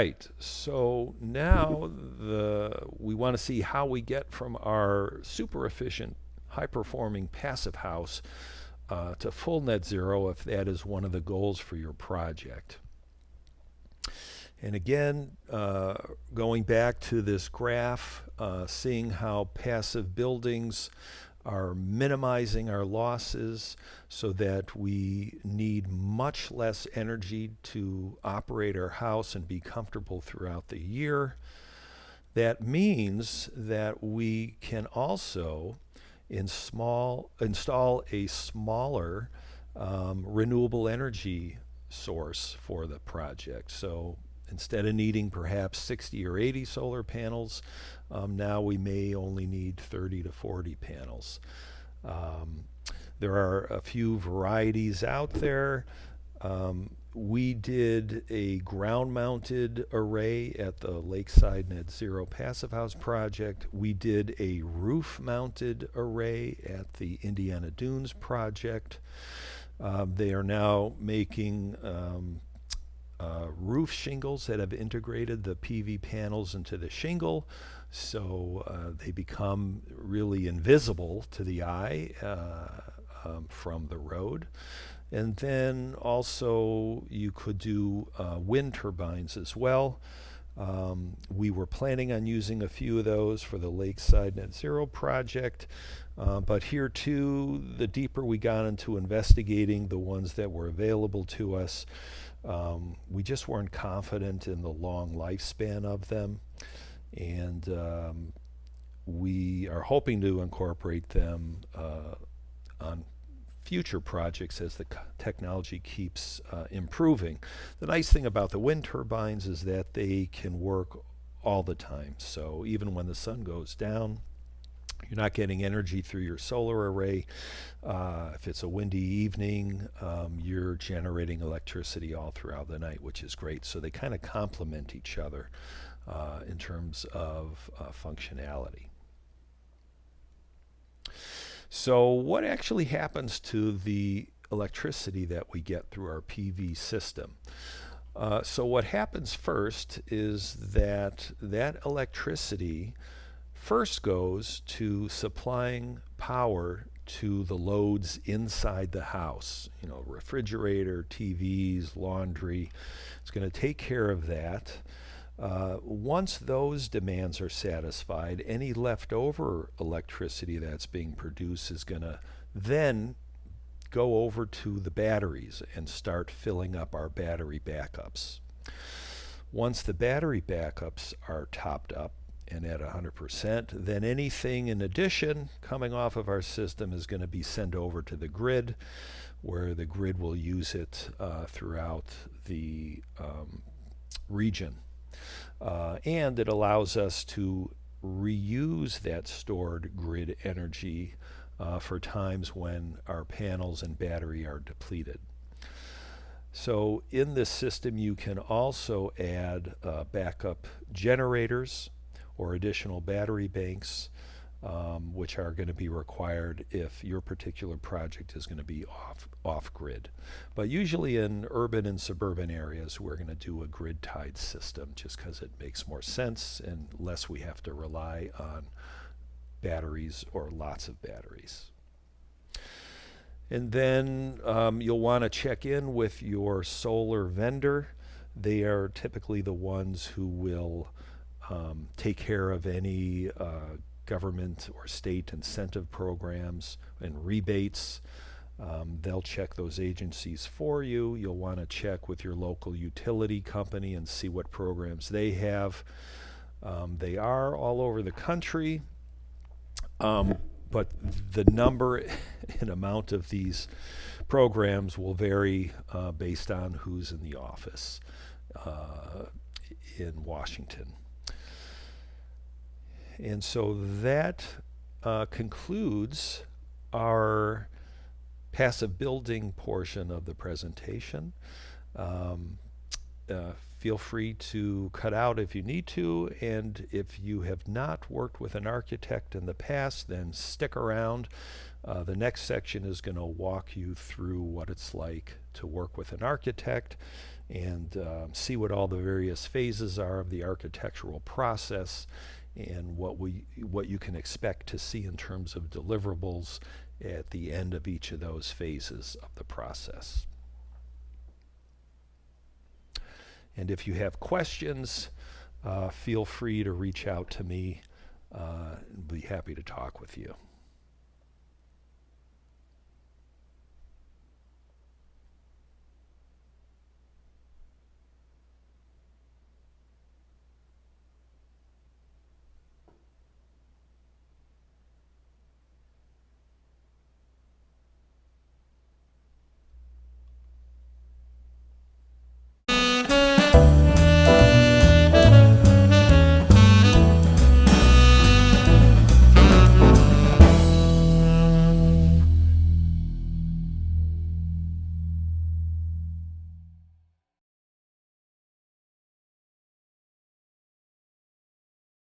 Right. So now we want to see how we get from our super efficient, high performing passive house to full net zero if that is one of the goals for your project. And again, going back to this graph, seeing how passive buildings are minimizing our losses so that we need much less energy to operate our house and be comfortable throughout the year. That means that we can also install a smaller renewable energy source for the project. So instead of needing perhaps 60 or 80 solar panels, now we may only need 30 to 40 panels. Um, there are a few varieties out there. We did a ground mounted array at the Lakeside Net Zero Passive House project. We did a roof mounted array at the Indiana Dunes project. They are now making roof shingles that have integrated the PV panels into the shingle, so they become really invisible to the eye from the road. And then also you could do wind turbines as well. We were planning on using a few of those for the Lakeside Net Zero project, but here too, the deeper we got into investigating the ones that were available to us, we just weren't confident in the long lifespan of them, and we are hoping to incorporate them on future projects as the technology keeps improving. The nice thing about the wind turbines is that they can work all the time. So even when the sun goes down, you're not getting energy through your solar array. If it's a windy evening, you're generating electricity all throughout the night, which is great. So they kind of complement each other in terms of functionality. So what actually happens to the electricity that we get through our PV system? So what happens first is that electricity first goes to supplying power to the loads inside the house. You know, refrigerator, TVs, laundry. It's going to take care of that. Once those demands are satisfied, any leftover electricity that's being produced is going to then go over to the batteries and start filling up our battery backups. Once the battery backups are topped up and at 100%, then anything in addition coming off of our system is going to be sent over to the grid, where the grid will use it throughout the region. And it allows us to reuse that stored grid energy for times when our panels and battery are depleted. So in this system, you can also add backup generators or additional battery banks, which are going to be required if your particular project is going to be off grid. But usually in urban and suburban areas, we're going to do a grid tied system just because it makes more sense and less we have to rely on batteries or lots of batteries. And then you'll want to check in with your solar vendor. They are typically the ones who will take care of any government or state incentive programs and rebates. They'll check those agencies for you. You'll want to check with your local utility company and see what programs they have. They are all over the country, but the number and amount of these programs will vary based on who's in the office in Washington. And so that concludes our passive building portion of the presentation. Feel free to cut out if you need to, and if you have not worked with an architect in the past, then stick around. The next section is going to walk you through what it's like to work with an architect and see what all the various phases are of the architectural process and what you can expect to see in terms of deliverables at the end of each of those phases of the process. And if you have questions, feel free to reach out to me. I'd be happy to talk with you.